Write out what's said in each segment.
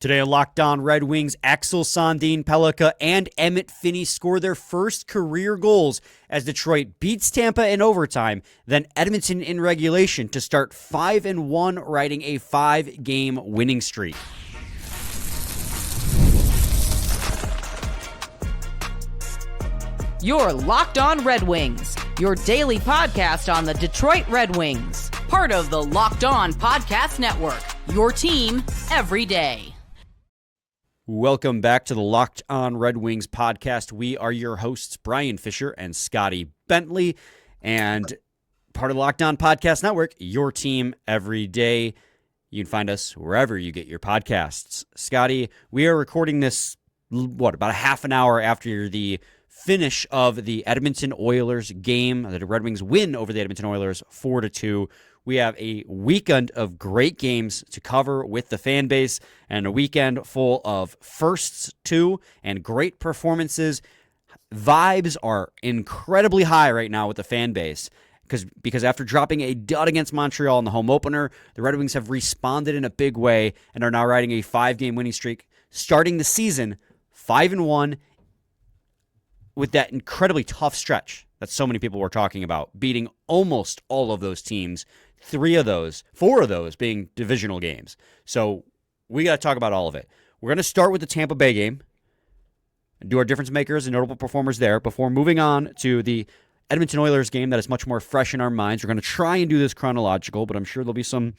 Today on Locked On Red Wings, Axel Sandin-Pellikka and Emmitt Finnie score their first career goals as Detroit beats Tampa in overtime, then Edmonton in regulation to start 5-1, riding a 5-game winning streak. You're Locked On Red Wings, your daily podcast on the Detroit Red Wings, part of the Locked On Podcast Network, your team every day. Welcome back to the Locked On Red Wings podcast. We are your hosts, Brian Fisher and Scotty Bentley, and part of the Locked On Podcast Network, your team every day. You can find us wherever you get your podcasts. Scotty, we are recording this, about a half an hour after the finish of the Edmonton Oilers game. The Red Wings win over the Edmonton Oilers 4-2. We have a weekend of great games to cover with the fan base and a weekend full of firsts too and great performances. Vibes are incredibly high right now with the fan base because after dropping a dud against Montreal in the home opener, the Red Wings have responded in a big way and are now riding a 5-game winning streak, starting the season 5-1 with that incredibly tough stretch that so many people were talking about, beating almost all of those teams, 4 of those being divisional games. So we got to talk about all of it. We're going to start with the Tampa Bay game and do our difference makers and notable performers there before moving on to the Edmonton Oilers game that is much more fresh in our minds. We're going to try and do this chronological, but I'm sure there'll be some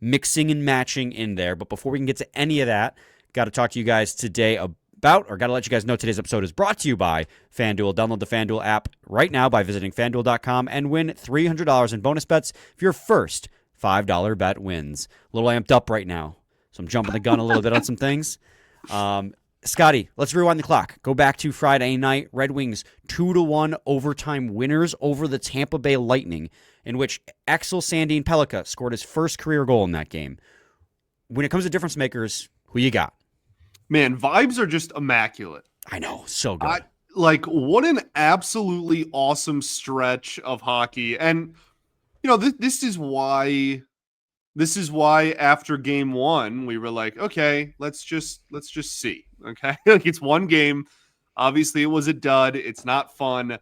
mixing and matching in there. But before we can get to any of that, got to talk to you guys today got to let you guys know today's episode is brought to you by FanDuel. Download the FanDuel app right now by visiting FanDuel.com and win $300 in bonus bets if your first $5 bet wins. A little amped up right now, so I'm jumping the gun a little bit on some things. Scotty, let's rewind the clock. Go back to Friday night. Red Wings 2-1 overtime winners over the Tampa Bay Lightning, in which Axel Sandin-Pellikka scored his first career goal in that game. When it comes to difference makers, who you got? Man, vibes are just immaculate. I know, so good. What an absolutely awesome stretch of hockey. And, this is why after game one, we were like, okay, let's just see. Okay. It's one game. Obviously it was a dud. It's not fun.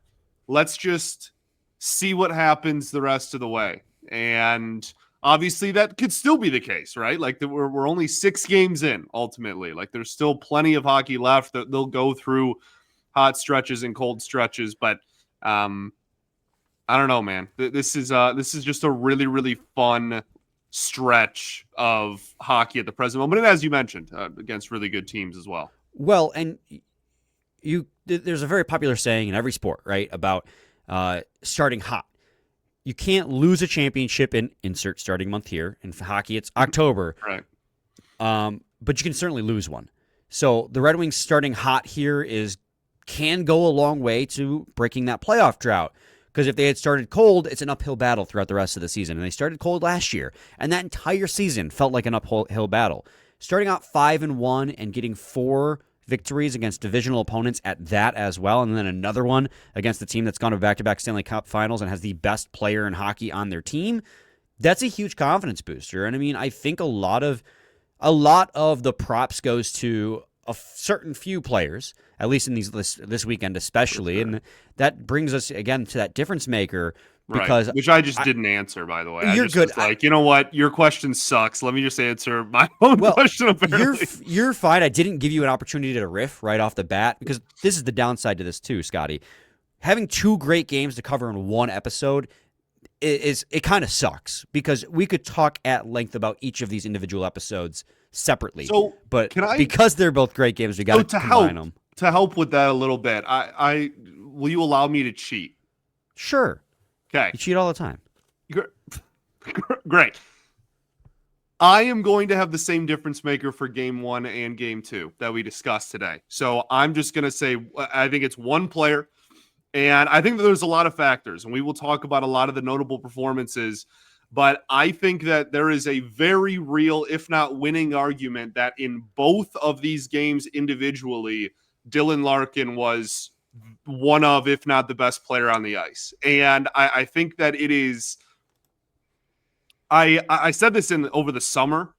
Let's just see what happens the rest of the way. And obviously, that could still be the case, right? We're only 6 games in, ultimately. There's still plenty of hockey left. They'll go through hot stretches and cold stretches, but I don't know, man. This is just a really, really fun stretch of hockey at the present moment, and as you mentioned, against really good teams as well. Well, and there's a very popular saying in every sport, right, about starting hot. You can't lose a championship in insert starting month here. In hockey, it's October. Right. But you can certainly lose one. So the Red Wings starting hot here can go a long way to breaking that playoff drought. Because if they had started cold, it's an uphill battle throughout the rest of the season. And they started cold last year. And that entire season felt like an uphill battle. Starting out 5-1 and getting 4 victories against divisional opponents at that as well, and then another one against the team that's gone to back-to-back Stanley Cup finals and has the best player in hockey on their team. That's a huge confidence booster. And I mean, I think a lot of the props goes to a certain few players, at least in this weekend especially, sure. And that brings us again to that difference maker. Because which I just didn't answer, by the way. You're good. You know what? Your question sucks. Let me just answer my own question. Apparently, you're fine. I didn't give you an opportunity to riff right off the bat because this is the downside to this too, Scotty. Having 2 great games to cover in one episode it kind of sucks because we could talk at length about each of these individual episodes separately. So, but because they're both great games, we got to combine them. To help with that a little bit, I will you allow me to cheat? Sure. Okay. You cheat all the time. Great. I am going to have the same difference maker for game 1 and game 2 that we discussed today. So I'm just going to say, I think it's one player, and I think that there's a lot of factors, and we will talk about a lot of the notable performances, but I think that there is a very real, if not winning argument that in both of these games individually, Dylan Larkin was one of, if not the best player on the ice. And I think that it is, I said this over the summer.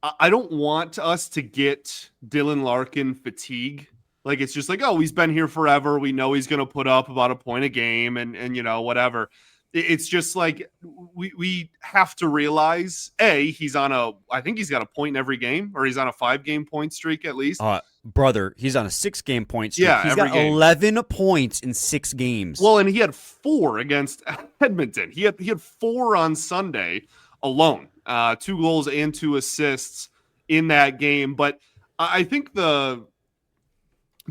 I don't want us to get Dylan Larkin fatigue. Like, it's just like, oh, he's been here forever. We know he's going to put up about a point a game and whatever. It's just like we have to realize, he's on I think he's got a point in every game, or he's on a 5-game point streak at least. Brother, he's on a 6-game point streak. Yeah, he's got 11 points in 6 games. Well, and he had 4 against Edmonton. He had 4 on Sunday alone, 2 goals and 2 assists in that game. But I think the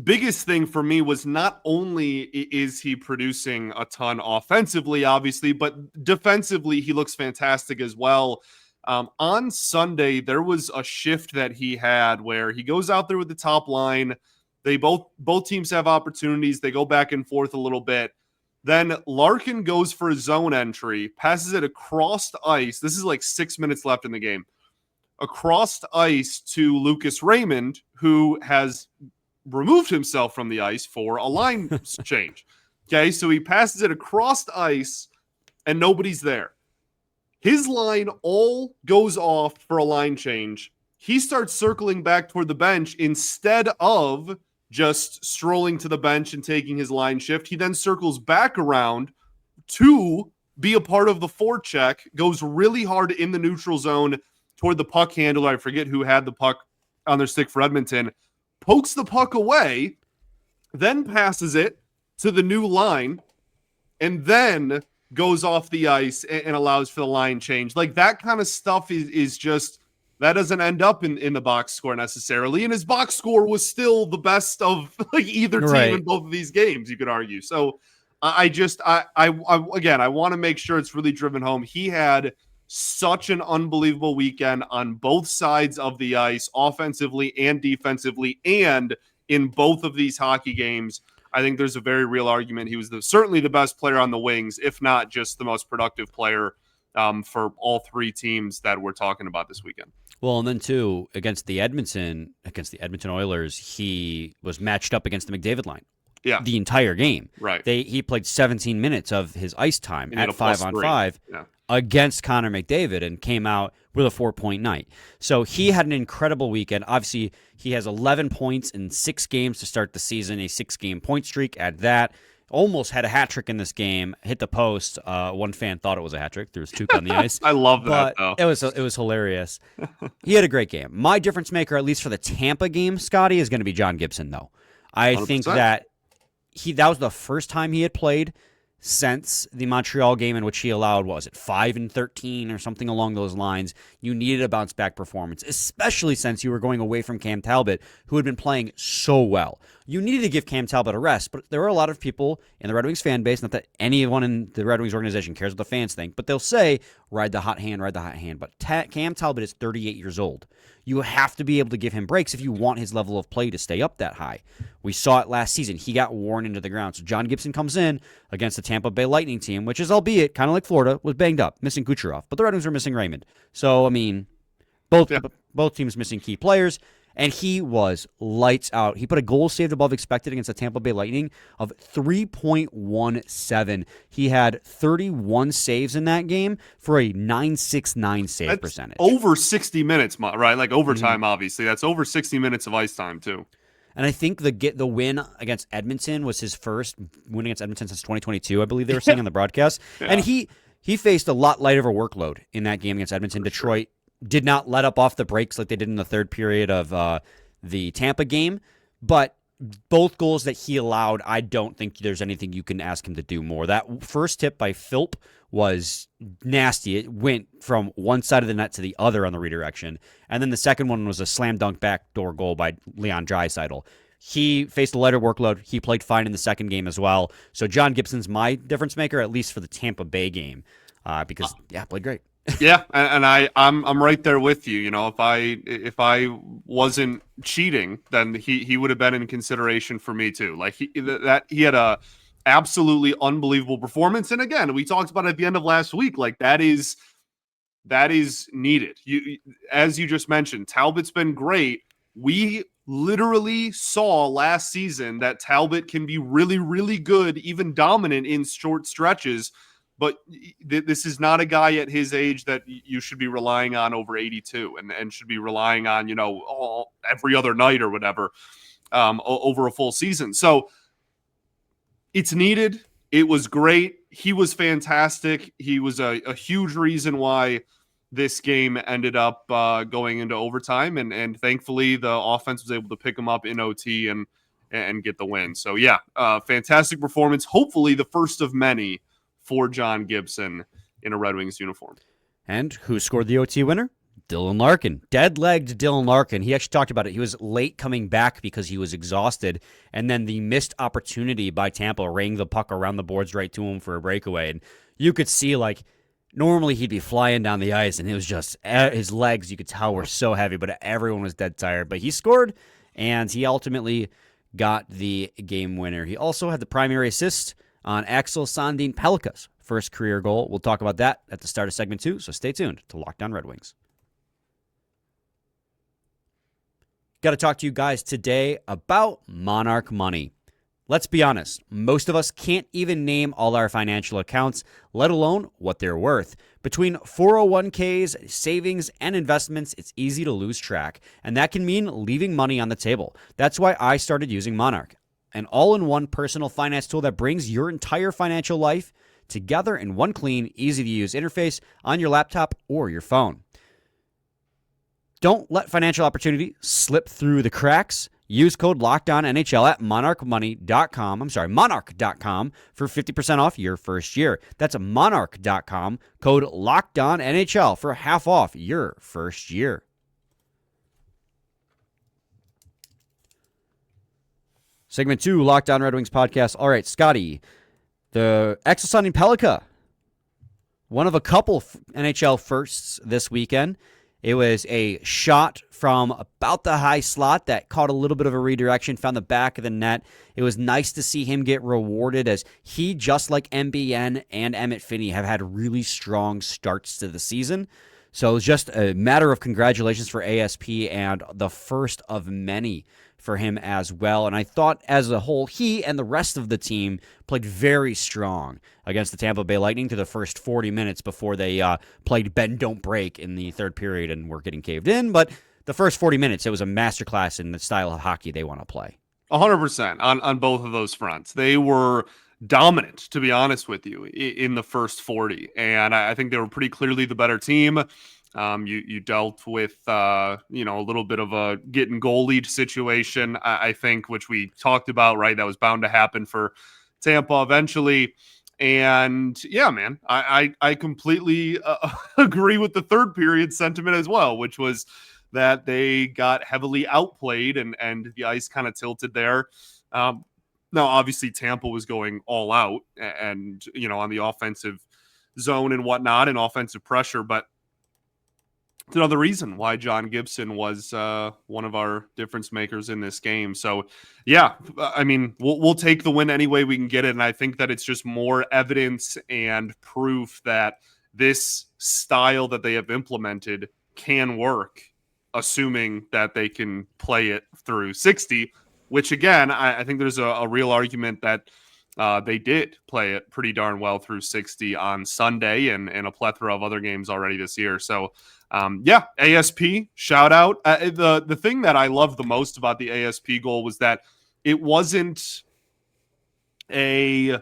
biggest thing for me was not only is he producing a ton offensively, obviously, but defensively, he looks fantastic as well. On Sunday, there was a shift that he had where he goes out there with the top line. They both teams have opportunities. They go back and forth a little bit. Then Larkin goes for a zone entry, passes it across the ice. This is like 6 minutes left in the game. Across the ice to Lucas Raymond, who has removed himself from the ice for a line change. Okay, so he passes it across the ice and nobody's there. His line all goes off for a line change. He starts circling back toward the bench instead of just strolling to the bench and taking his line shift. He then circles back around to be a part of the forecheck, goes really hard in the neutral zone toward the puck handler. I forget who had the puck on their stick for Edmonton. Pokes the puck away, then passes it to the new line, and then goes off the ice and allows for the line change. Like, that kind of stuff is just, that doesn't end up in the box score necessarily. And his box score was still the best of like either team in both of these games, you could argue. So I want to make sure it's really driven home. He had such an unbelievable weekend on both sides of the ice, offensively and defensively, and in both of these hockey games. I think there's a very real argument he was certainly the best player on the wings, if not just the most productive player for all 3 teams that we're talking about this weekend. Well, and then too, against the Edmonton Oilers, he was matched up against the McDavid line. Yeah, the entire game. Right. He played 17 minutes of his ice time at 5-on-5 against Connor McDavid and came out with a 4-point night. So he had an incredible weekend. Obviously, he has 11 points in 6 games to start the season, a 6-game point streak at that. Almost had a hat trick in this game, hit the post. One fan thought it was a hat trick. There was Tuke on the ice. I love that, though. It was hilarious. He had a great game. My difference maker, at least for the Tampa game, Scotty, is going to be John Gibson, though. I 100%. Think that was the first time he had played since the Montreal game, in which he allowed, 5-13 or something along those lines. You needed a bounce back performance, especially since you were going away from Cam Talbot, who had been playing so well. You needed to give Cam Talbot a rest, but there are a lot of people in the Red Wings fan base, not that anyone in the Red Wings organization cares what the fans think, but they'll say, ride the hot hand. But Cam Talbot is 38 years old. You have to be able to give him breaks if you want his level of play to stay up that high. We saw it last season. He got worn into the ground. So John Gibson comes in against the Tampa Bay Lightning team, which is, albeit kind of like Florida, was banged up, missing Kucherov. But the Red Wings are missing Raymond. So, I mean, both teams missing key players. And he was lights out. He put a goal saved above expected against the Tampa Bay Lightning of 3.17. He had 31 saves in that game for a 969 save percentage. Over 60 minutes, right? Like overtime, obviously. That's over 60 minutes of ice time, too. And I think the win against Edmonton was his first win against Edmonton since 2022, I believe they were saying on the broadcast. Yeah. And he faced a lot lighter of a workload in that game against Edmonton. Detroit did not let up off the brakes like they did in the third period of the Tampa game. But both goals that he allowed, I don't think there's anything you can ask him to do more. That first tip by Philp was nasty. It went from one side of the net to the other on the redirection. And then the second one was a slam dunk backdoor goal by Leon Draisaitl. He faced a lighter workload. He played fine in the second game as well. So John Gibson's my difference maker, at least for the Tampa Bay game, because, played great. Yeah, and I'm right there with you. You know, if I wasn't cheating, then he would have been in consideration for me too. Like he had a absolutely unbelievable performance. And again, we talked about it at the end of last week. Like that is needed. As you just mentioned, Talbot's been great. We literally saw last season that Talbot can be really, really good, even dominant in short stretches. but this is not a guy at his age that you should be relying on over 82 and should be relying on, every other night or whatever over a full season. So it's needed. It was great. He was fantastic. He was a huge reason why this game ended up going into overtime. And thankfully, the offense was able to pick him up in OT and get the win. So, yeah, fantastic performance. Hopefully the first of many for John Gibson in a Red Wings uniform. And who scored the OT winner? Dylan Larkin. Dead-legged Dylan Larkin. He actually talked about it. He was late coming back because he was exhausted, and then the missed opportunity by Tampa rang the puck around the boards right to him for a breakaway. And you could see, normally he'd be flying down the ice, and it was just his legs, you could tell, were so heavy, but everyone was dead tired. But he scored, and he ultimately got the game winner. He also had the primary assist on Axel Sandin-Pellikka's first career goal. We'll talk about that at the start of segment 2, so stay tuned to Locked On Red Wings. Got to talk to you guys today about Monarch Money. Let's be honest, most of us can't even name all our financial accounts, let alone what they're worth. Between 401ks, savings, and investments, it's easy to lose track, and that can mean leaving money on the table. That's why I started using Monarch, an all-in-one personal finance tool that brings your entire financial life together in one clean, easy-to-use interface on your laptop or your phone. Don't let financial opportunity slip through the cracks. Use code LOCKEDONNHL at monarch.com for 50% off your first year. That's monarch.com, code LOCKEDONNHL for half off your first year. Segment 2, Locked On Red Wings podcast. All right, Scotty, the Axel Sandin-Pellikka, one of a couple NHL firsts this weekend. It was a shot from about the high slot that caught a little bit of a redirection, found the back of the net. It was nice to see him get rewarded, as he, just like MBN and Emmitt Finnie, have had really strong starts to the season. So it was just a matter of congratulations for ASP and the first of many for him as well. And I thought as a whole, he and the rest of the team played very strong against the Tampa Bay Lightning through the first 40 minutes before they played bend don't break in the third period and were getting caved in. But the first 40 minutes, it was a masterclass in the style of hockey they want to play. 100% on both of those fronts. They were dominant, to be honest with you, in the first 40. And I think they were pretty clearly the better team. You dealt with, a little bit of a getting goal lead situation, I think, which we talked about, right? That was bound to happen for Tampa eventually. And yeah, man, I completely agree with the third period sentiment as well, which was that they got heavily outplayed and the ice kind of tilted there. Now, obviously, Tampa was going all out and, on the offensive zone and whatnot and offensive pressure, but it's another reason why John Gibson was one of our difference makers in this game. So, yeah, I mean, we'll take the win any way we can get it, and I think that it's just more evidence and proof that this style that they have implemented can work, assuming that they can play it through 60, which, again, I think there's a real argument that they did play it pretty darn well through 60 on Sunday and a plethora of other games already this year. So, yeah, ASP, shout out. The thing that I love the most about the ASP goal was that it wasn't like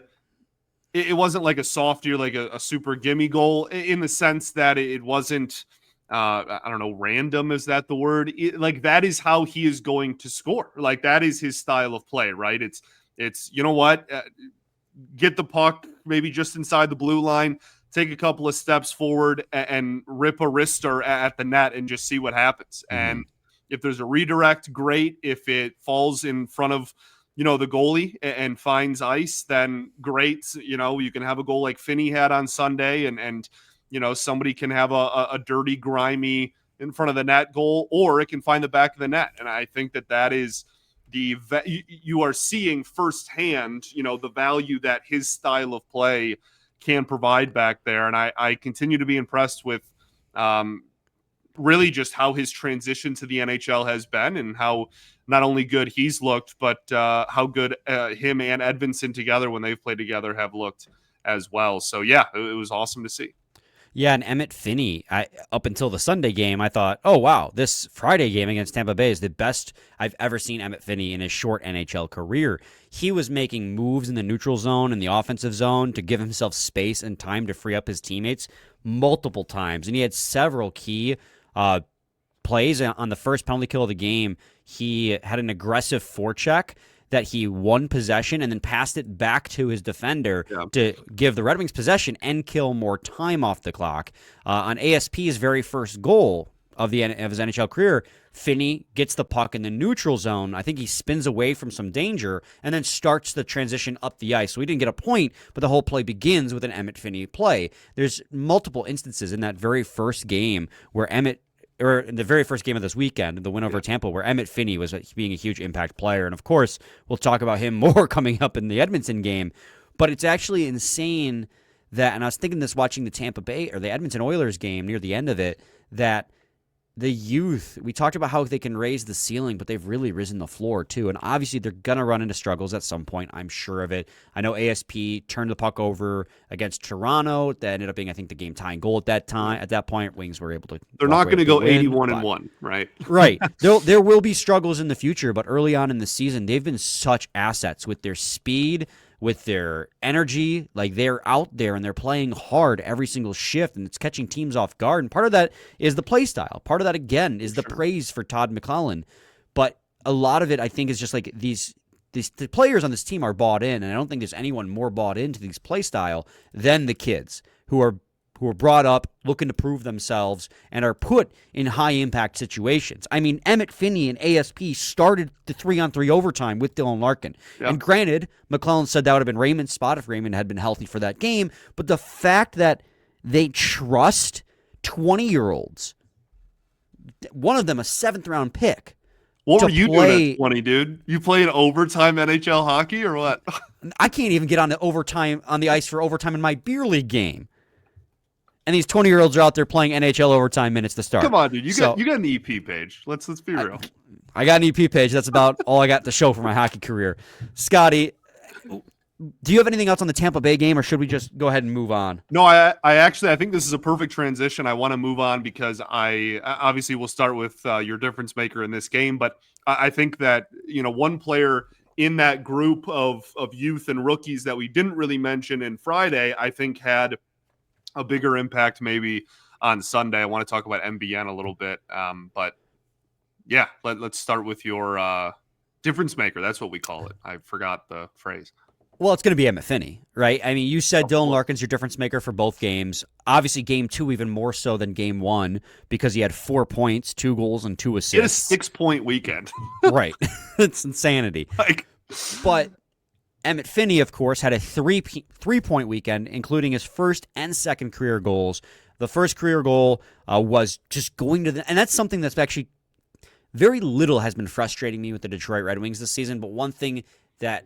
a softy or like a super gimme goal, in the sense that it wasn't, I don't know, random. Is that the word? That is how he is going to score. Like, that is his style of play, right? It's you know what? Get the puck maybe just inside the blue line, take a couple of steps forward and rip a wrister at the net and just see what happens. Mm-hmm. And if there's a redirect, great. If it falls in front of, the goalie and finds ice, then great. You can have a goal like Finnie had on Sunday and somebody can have a dirty, grimy in front of the net goal, or it can find the back of the net. And I think that is you are seeing firsthand, the value that his style of play can provide back there. And I continue to be impressed with really just how his transition to the NHL has been, and how not only good he's looked, but how good him and Edvinsson together when they've played together have looked as well. So yeah, it was awesome to see. Yeah, and Emmitt Finnie, up until the Sunday game, I thought, oh, wow, this Friday game against Tampa Bay is the best I've ever seen Emmitt Finnie in his short NHL career. He was making moves in the neutral zone and the offensive zone to give himself space and time to free up his teammates multiple times, and he had several key plays. On the first penalty kill of the game, he had an aggressive forecheck that he won possession and then passed it back to his defender to give the Red Wings possession and kill more time off the clock. On ASP's very first goal of his NHL career, Finnie gets the puck in the neutral zone. I think he spins away from some danger and then starts the transition up the ice. So he didn't get a point, but the whole play begins with an Emmitt Finnie play. There's multiple instances in that very first game where or in the very first game of this weekend, the win over Tampa, where Emmitt Finnie was being a huge impact player. And of course, we'll talk about him more coming up in the Edmonton game. But it's actually insane that, and I was thinking this watching the Tampa Bay or the Edmonton Oilers game near the end of it, that the youth, we talked about how they can raise the ceiling, but they've really risen the floor too. And obviously they're going to run into struggles at some point. I'm sure of it. I know ASP turned the puck over against Toronto. That ended up being, I think, the game tying goal at that time. At that point, Wings were able to. They're not going to go 81-1, right? Right. There will be struggles in the future, but early on in the season, they've been such assets with their speed, with their energy. Like, they're out there and they're playing hard every single shift, and it's catching teams off guard. And part of that is the play style. Part of that, again, is the praise for Todd McLellan. But a lot of it, I think, is just like the players on this team are bought in, and I don't think there's anyone more bought into these play style than the kids who are brought up looking to prove themselves and are put in high-impact situations. I mean, Emmitt Finnie and ASP started the 3-on-3 overtime with Dylan Larkin. Yep. And granted, McLellan said that would have been Raymond's spot if Raymond had been healthy for that game, but the fact that they trust 20-year-olds, one of them a 7th-round pick. What were you doing at 20, dude? You playing overtime NHL hockey or what? I can't even get on the ice for overtime in my beer league game. And these 20-year-olds are out there playing NHL overtime minutes to start. Come on, dude. You got an EP page. Let's be real. I got an EP page. That's about all I got to show for my hockey career. Scotty, do you have anything else on the Tampa Bay game, or should we just go ahead and move on? No, I think this is a perfect transition. I want to move on because I obviously will start with your difference maker in this game, but I think that, one player in that group of youth and rookies that we didn't really mention in Friday, I think had a bigger impact maybe on Sunday. I want to talk about MBN a little bit. But yeah, let's start with your difference maker. That's what we call it. I forgot the phrase. Well, it's going to be Emmitt Finnie, right? I mean, you said Dylan Larkin's your difference maker for both games. Obviously, game 2 even more so than game 1 because he had 4 points, 2 goals, and 2 assists. He had a 6-point weekend. Right. It's insanity. But Emmitt Finnie, of course, had a 3-point weekend, including his first and second career goals. The first career goal was just going to and that's something that's actually very little has been frustrating me with the Detroit Red Wings this season. But one thing that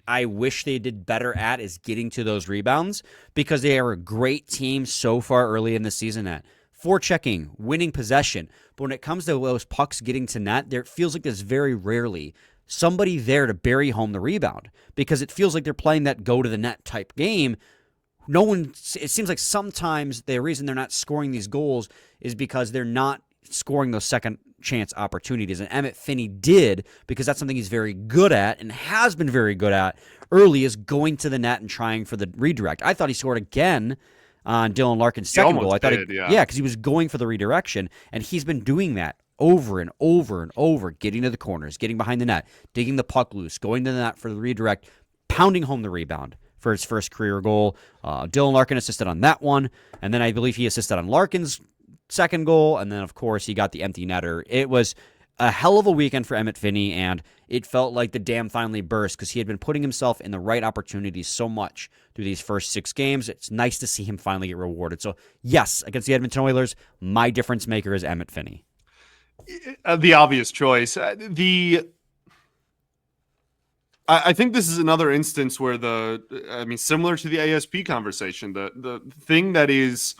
I wish they did better at is getting to those rebounds, because they are a great team so far early in the season at forechecking, winning possession. But when it comes to those pucks getting to net, it feels like there's very rarely somebody there to bury home the rebound, because it feels like they're playing that go to the net type game. It seems like sometimes the reason they're not scoring these goals is because they're not scoring those second chance opportunities. And Emmitt Finnie did, because that's something he's very good at and has been very good at early, is going to the net and trying for the redirect. I thought he scored again on Dylan Larkin's second goal. I thought because he was going for the redirection, and he's been doing that over and over and over, getting to the corners, getting behind the net, digging the puck loose, going to the net for the redirect, pounding home the rebound for his first career goal. Dylan Larkin assisted on that one, and then I believe he assisted on Larkin's second goal, and then, of course, he got the empty netter. It was a hell of a weekend for Emmitt Finnie, and it felt like the dam finally burst, because he had been putting himself in the right opportunities so much through these first 6 games. It's nice to see him finally get rewarded. So, yes, against the Edmonton Oilers, my difference maker is Emmitt Finnie. The obvious choice. I think this is another instance where similar to the ASP conversation, the thing that is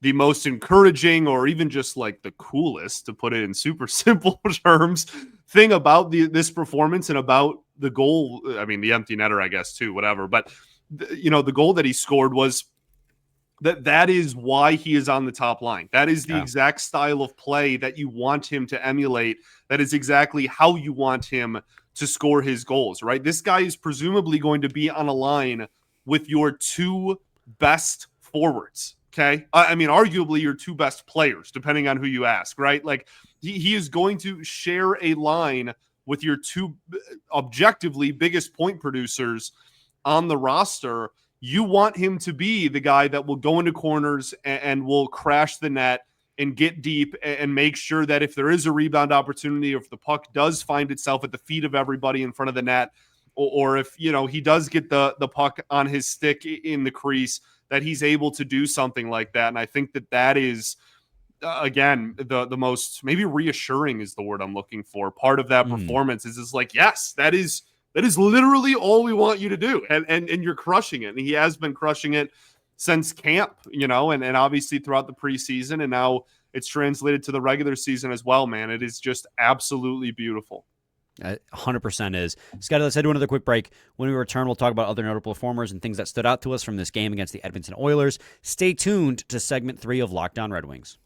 the most encouraging, or even just like the coolest, to put it in super simple terms, thing about this performance and about the goal, the empty netter, I guess, too, whatever. But the goal that he scored was that is why he is on the top line. That is the exact style of play that you want him to emulate. That is exactly how you want him to score his goals, right? This guy is presumably going to be on a line with your two best forwards, okay? I mean, arguably your two best players, depending on who you ask, right? Like, he is going to share a line with your two objectively biggest point producers on the roster. You want him to be the guy that will go into corners and will crash the net and get deep and make sure that if there is a rebound opportunity, or if the puck does find itself at the feet of everybody in front of the net, or if, he does get the puck on his stick in the crease, that he's able to do something like that. And I think that is, again, the most, maybe reassuring is the word I'm looking for. Part of that performance is like, yes, that is literally all we want you to do. And you're crushing it. And he has been crushing it since camp, and obviously throughout the preseason. And now it's translated to the regular season as well, man. It is just absolutely beautiful. 100% is. Scotty, let's head to another quick break. When we return, we'll talk about other notable performers and things that stood out to us from this game against the Edmonton Oilers. Stay tuned to segment 3 of Locked On Red Wings.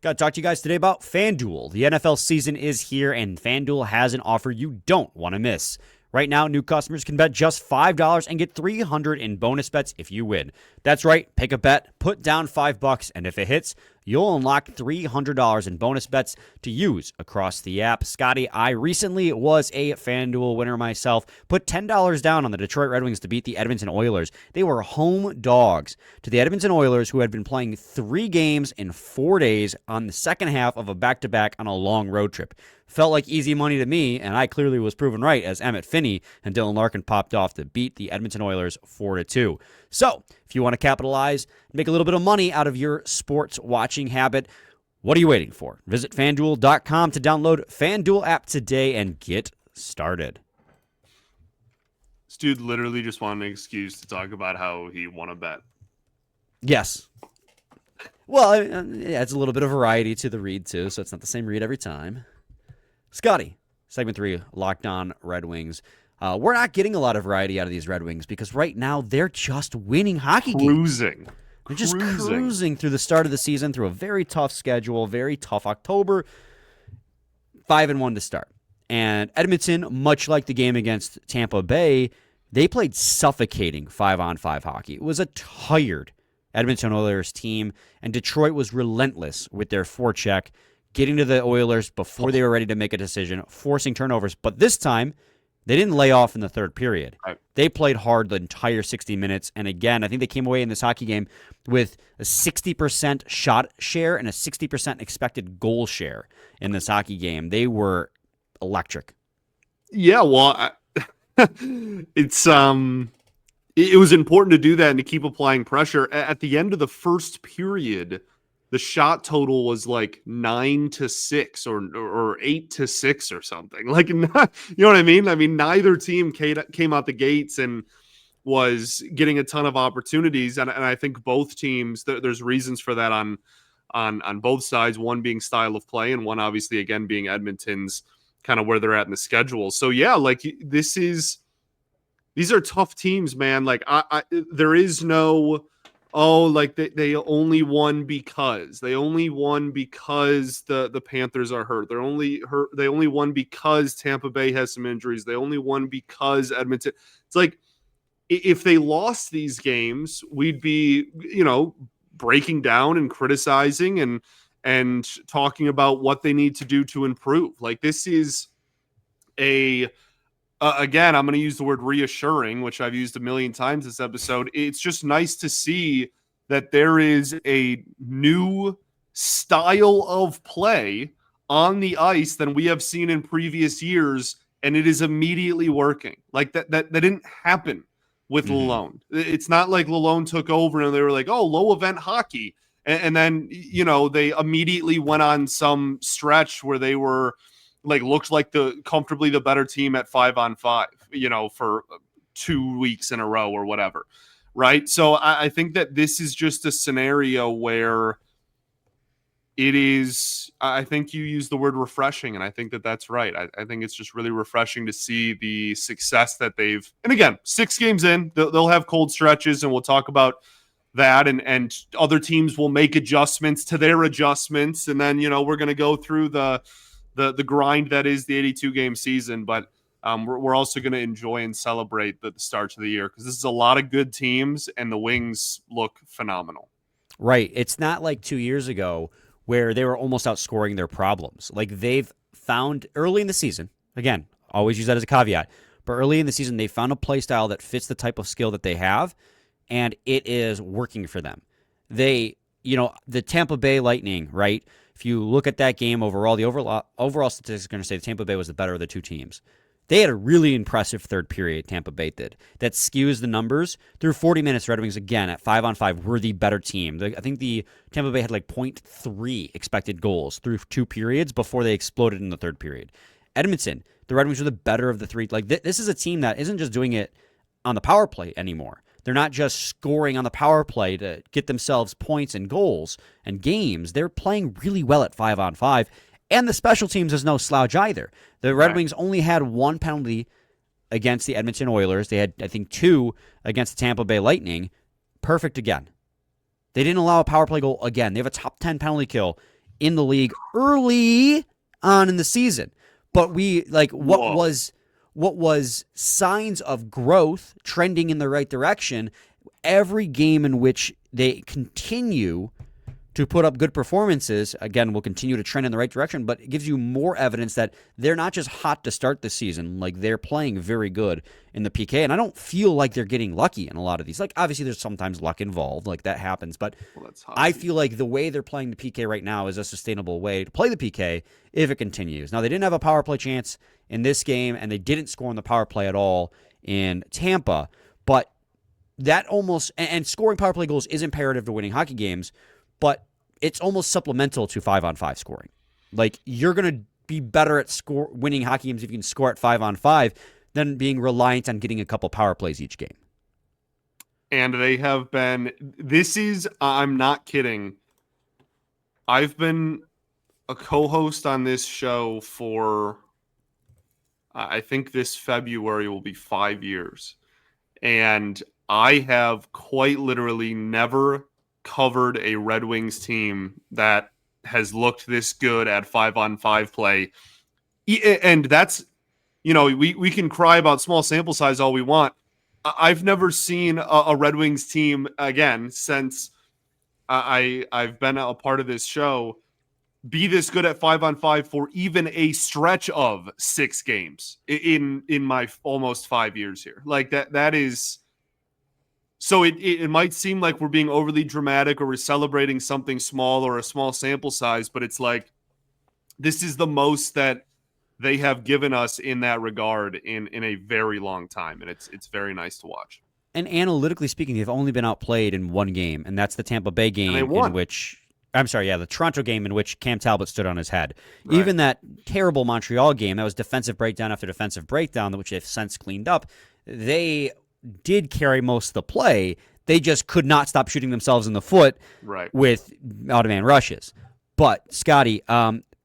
Got to talk to you guys today about FanDuel. The NFL season is here, and FanDuel has an offer you don't want to miss. Right now, new customers can bet just $5 and get $300 in bonus bets if you win. That's right. Pick a bet, put down $5, and if it hits, you'll unlock $300 in bonus bets to use across the app. Scotty, I recently was a FanDuel winner myself. Put $10 down on the Detroit Red Wings to beat the Edmonton Oilers. They were home dogs to the Edmonton Oilers, who had been playing 3 games in 4 days on the second half of a back-to-back on a long road trip. Felt like easy money to me, and I clearly was proven right as Emmitt Finnie and Dylan Larkin popped off to beat the Edmonton Oilers 4-2. So, if you want to capitalize, make a little bit of money out of your sports watching habit, what are you waiting for? Visit FanDuel.com to download FanDuel app today and get started. This dude literally just wanted an excuse to talk about how he won a bet. Yes. Well, it adds a little bit of variety to the read, too, so it's not the same read every time. Scotty, segment 3, Locked On Red Wings. We're not getting a lot of variety out of these Red Wings because right now they're just winning hockey games. They're just cruising through the start of the season, through a very tough schedule, very tough October. 5-1 to start. And Edmonton, much like the game against Tampa Bay, they played suffocating 5-on-5 hockey. It was a tired Edmonton Oilers team, and Detroit was relentless with their forecheck, getting to the Oilers before they were ready to make a decision, forcing turnovers. But this time, they didn't lay off in the third period. Right. They played hard the entire 60 minutes. And again, I think they came away in this hockey game with a 60% shot share and a 60% expected goal share in this hockey game. They were electric. Yeah, well, it was important to do that and to keep applying pressure. At the end of the first period, the shot total was like 9-6 or 8-6 or something. Like, you know what I mean? I mean, neither team came out the gates and was getting a ton of opportunities. And I think both teams, there's reasons for that on both sides, one being style of play and one obviously, again, being Edmonton's kind of where they're at in the schedule. So yeah, like these are tough teams, man. Like there is no, like they only won because the Panthers are hurt. They only won because Tampa Bay has some injuries. They only won because Edmonton. It's like if they lost these games, we'd be, breaking down and criticizing and talking about what they need to do to improve. Like this is again, I'm going to use the word reassuring, which I've used a million times this episode. It's just nice to see that there is a new style of play on the ice than we have seen in previous years, and it is immediately working. Like that didn't happen with Lalonde. It's not like Lalonde took over and they were like, oh, low event hockey. And then, they immediately went on some stretch where they were like, looked like comfortably the better team at 5-on-5, for 2 weeks in a row or whatever. Right. So I think that this is just a scenario where it is, I think you use the word refreshing, and I think that that's right. I think it's just really refreshing to see the success that they've. And again, 6 games in, they'll have cold stretches, and we'll talk about that. And other teams will make adjustments to their adjustments, and then we're going to go through the grind that is the 82-game season. But we're also going to enjoy and celebrate the start of the year because this is a lot of good teams, and the Wings look phenomenal. Right. It's not like 2 years ago where they were almost outscoring their problems. Like they've found early in the season, again, always use that as a caveat, but early in the season, they found a play style that fits the type of skill that they have, and it is working for them. They, the Tampa Bay Lightning, right? If you look at that game overall, the overall statistics are going to say Tampa Bay was the better of the two teams. They had a really impressive third period, Tampa Bay did. That skews the numbers. Through 40 minutes, Red Wings, again, at 5-on-5, were the better team. I think the Tampa Bay had like 0.3 expected goals through 2 periods before they exploded in the third period. Edmonton, the Red Wings were the better of the 3. Like this is a team that isn't just doing it on the power play anymore. They're not just scoring on the power play to get themselves points and goals and games. They're playing really well at 5-on-5. And the special teams is no slouch either. The Red Wings only had 1 penalty against the Edmonton Oilers. They had, I think, 2 against the Tampa Bay Lightning. Perfect again. They didn't allow a power play goal again. They have a top 10 penalty kill in the league early on in the season. But what was signs of growth trending in the right direction, every game in which they continue to put up good performances, again, will continue to trend in the right direction, but it gives you more evidence that they're not just hot to start the season. Like, they're playing very good in the PK, and I don't feel like they're getting lucky in a lot of these. Like, obviously, there's sometimes luck involved. Like, that happens, but I feel like the way they're playing the PK right now is a sustainable way to play the PK if it continues. Now, they didn't have a power play chance in this game, and they didn't score on the power play at all in Tampa, but that almost, and scoring power play goals is imperative to winning hockey games, but it's almost supplemental to 5-on-5 scoring. Like, you're going to be better at winning hockey games if you can score at 5-on-5 than being reliant on getting a couple power plays each game. And they have been, I'm not kidding, I've been a co-host on this show for, I think this February will be 5 years. And I have quite literally never covered a Red Wings team that has looked this good at 5-on-5 play. And that's, we can cry about small sample size all we want. I've never seen a Red Wings team, again, since I've been a part of this show, be this good at 5-on-5 for even a stretch of 6 games in my almost 5 years here. Like that is... So it might seem like we're being overly dramatic or we're celebrating something small or a small sample size, but it's like this is the most that they have given us in that regard in a very long time, and it's very nice to watch. And analytically speaking, they've only been outplayed in one game, and that's the Tampa Bay game in which the Toronto game in which Cam Talbot stood on his head. Right. Even that terrible Montreal game, that was defensive breakdown after defensive breakdown, which they've since cleaned up. They did carry most of the play. They just could not stop shooting themselves in the foot with out-of-man rushes. But, Scotty,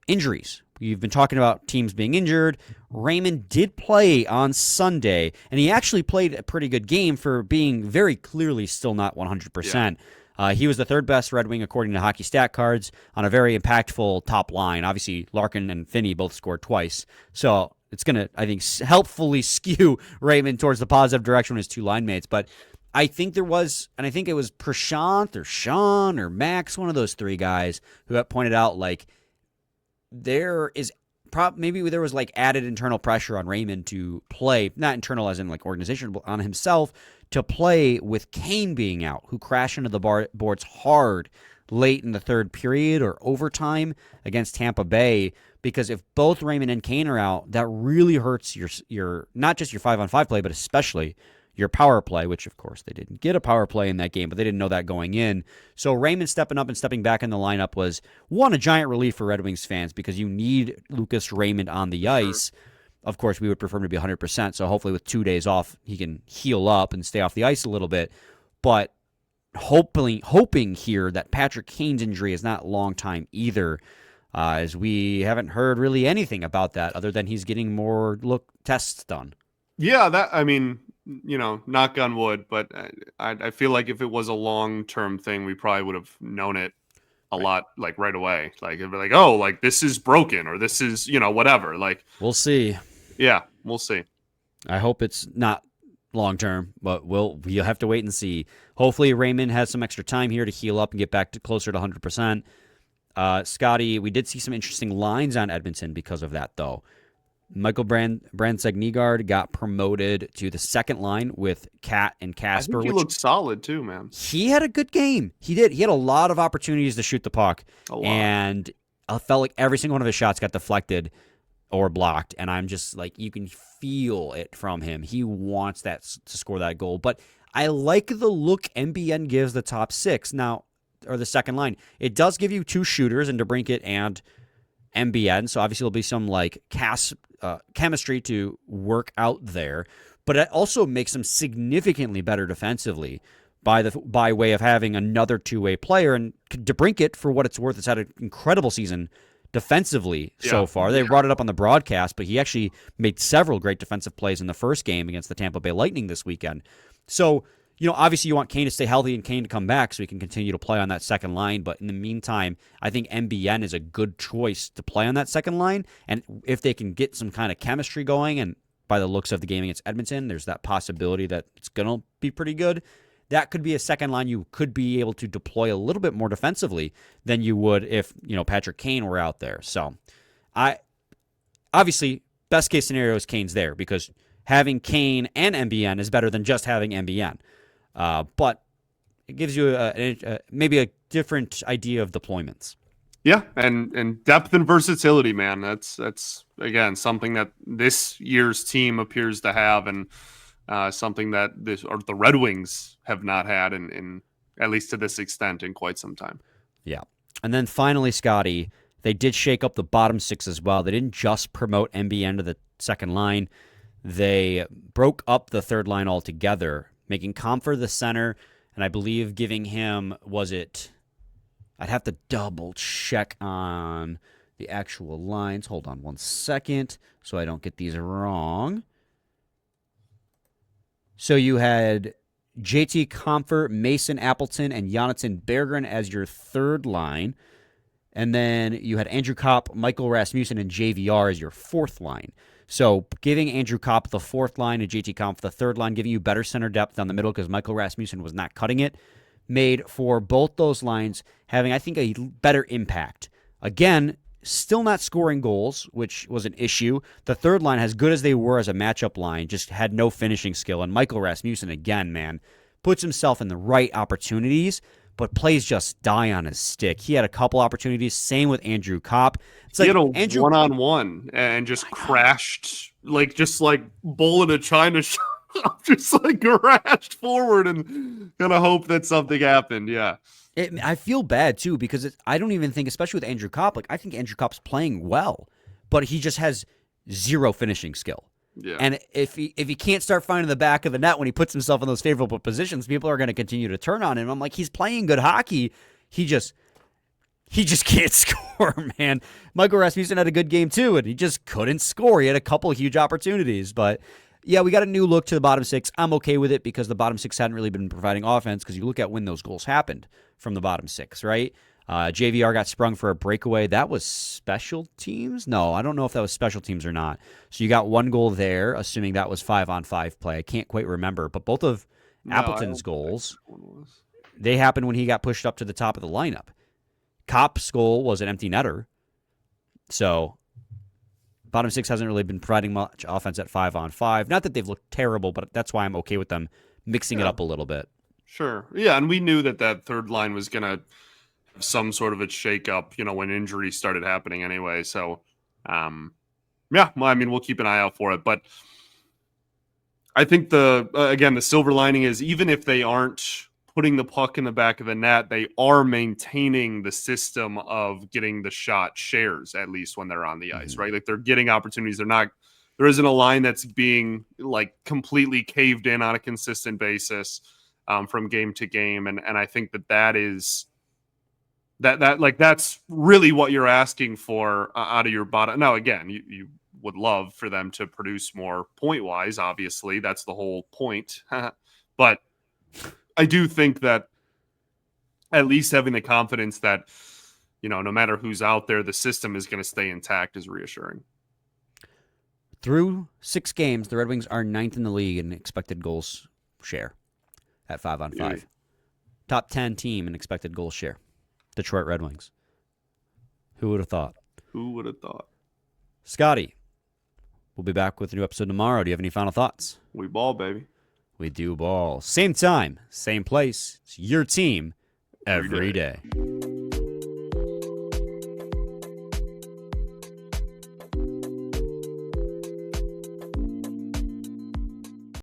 injuries. You've been talking about teams being injured. Raymond did play on Sunday, and he actually played a pretty good game for being very clearly still not 100%. Yeah. He was the third best Red Wing according to Hockey Stat Cards on a very impactful top line. Obviously, Larkin and Finnie both scored twice. So it's going to, I think, helpfully skew Raymond towards the positive direction with his 2 line mates. But I think there was, and I think it was Prashant or Sean or Max, one of those 3 guys who have pointed out, like, there is maybe there was like added internal pressure on Raymond to play, not internal as in like organization, but on himself to play with Kane being out, who crashed into the boards hard late in the third period or overtime against Tampa Bay. Because if both Raymond and Kane are out, that really hurts your not just your 5-on-5 play, but especially your power play, which, of course, they didn't get a power play in that game, but they didn't know that going in. So Raymond stepping up and stepping back in the lineup was, one, a giant relief for Red Wings fans because you need Lucas Raymond on the ice. Of course, we would prefer him to be 100%, so hopefully with 2 days off, he can heal up and stay off the ice a little bit. But hoping here that Patrick Kane's injury is not long time either. as we haven't heard really anything about that other than he's getting more look tests done. Yeah, that, I mean, knock on wood, but I feel like if it was a long-term thing, we probably would have known it a lot, like right away. Like it'd be like, oh, like this is broken or this is, whatever. Like We'll see. Yeah, we'll see. I hope it's not long term, but we'll have to wait and see. Hopefully Raymond has some extra time here to heal up and get back to closer to 100%. Scotty, we did see some interesting lines on Edmonton because of that, though. Michael brandsegg-nygard got promoted to the second line with Kat and Casper. I think he looked solid too, man. He had a good game. He did. He had a lot of opportunities to shoot the puck. A lot. And I felt like every single one of his shots got deflected or blocked. And I'm just like, you can feel it from him. He wants that to score that goal. But I like the look NBN gives the top six now, or the second line. It does give you two shooters in DeBrincat and NBN. So obviously there'll be some like chemistry to work out there, but it also makes them significantly better defensively by way of having another two-way player. And DeBrincat, for what it's worth, has had an incredible season defensively so far. They brought it up on the broadcast, but he actually made several great defensive plays in the first game against the Tampa Bay Lightning this weekend. So, obviously you want Kane to stay healthy and Kane to come back so he can continue to play on that second line. But in the meantime, I think NBN is a good choice to play on that second line. And if they can get some kind of chemistry going, and by the looks of the game against Edmonton, there's that possibility that it's going to be pretty good. That could be a second line you could be able to deploy a little bit more defensively than you would if, Patrick Kane were out there. So obviously, best case scenario is Kane's there because having Kane and NBN is better than just having NBN. But it gives you maybe a different idea of deployments. Yeah, and depth and versatility, man. That's again something that this year's team appears to have, and something that the Red Wings have not had in at least to this extent in quite some time. Yeah, and then finally, Scotty, they did shake up the bottom six as well. They didn't just promote NBN to the second line; they broke up the third line altogether, making Comfort the center, and I believe giving him, I'd have to double check on the actual lines. Hold on one second so I don't get these wrong. So you had JT Comfort, Mason Appleton, and Jonathan Berggren as your third line. And then you had Andrew Kopp, Michael Rasmussen, and JVR as your fourth line. So giving Andrew Kopp the fourth line and JT Comp the third line, giving you better center depth down the middle because Michael Rasmussen was not cutting it, made for both those lines having, I think, a better impact. Again, still not scoring goals, which was an issue. The third line, as good as they were as a matchup line, just had no finishing skill. And Michael Rasmussen, again, man, puts himself in the right opportunities, but plays just die on his stick. He had a couple opportunities. Same with Andrew Kopp. He had a one-on-one and just crashed, just like bull in a china shop, just like crashed forward and gonna hope that something happened. Yeah. I feel bad, too, because I don't even think, especially with Andrew Kopp, I think Andrew Kopp's playing well, but he just has zero finishing skill. Yeah. And if he can't start finding the back of the net when he puts himself in those favorable positions, people are going to continue to turn on him. I'm like, he's playing good hockey. He just can't score, man. Michael Rasmussen had a good game, too, and he just couldn't score. He had a couple huge opportunities, but yeah, we got a new look to the bottom six. I'm okay with it because the bottom six hadn't really been providing offense because you look at when those goals happened from the bottom six, right? JVR got sprung for a breakaway. That was special teams? No, I don't know if that was special teams or not. So you got one goal there, assuming that was 5-on-5 play. I can't quite remember. But both of Appleton's goals, they happened when he got pushed up to the top of the lineup. Kopp's goal was an empty netter. So bottom six hasn't really been providing much offense at 5-on-5. Not that they've looked terrible, but that's why I'm okay with them mixing it up a little bit. Sure. Yeah, and we knew that third line was going to have some sort of a shakeup, when injuries started happening anyway. So, yeah, well, I mean, we'll keep an eye out for it. But I think the silver lining is even if they aren't putting the puck in the back of the net, they are maintaining the system of getting the shot shares, at least when they're on the ice, right? Like they're getting opportunities. There isn't a line that's being completely caved in on a consistent basis from game to game. And I think that is That's really what you're asking for out of your bottom. Now, again, you would love for them to produce more point wise. Obviously, that's the whole point. But I do think that at least having the confidence that, no matter who's out there, the system is going to stay intact is reassuring. Through 6 games, the Red Wings are 9th in the league in expected goals share at 5-on-5. Yeah. Top 10 team in expected goals share. Detroit Red Wings. Who would have thought? Who would have thought? Scotty, we'll be back with a new episode tomorrow. Do you have any final thoughts? We ball, baby. We do ball. Same time, same place. It's your team every day.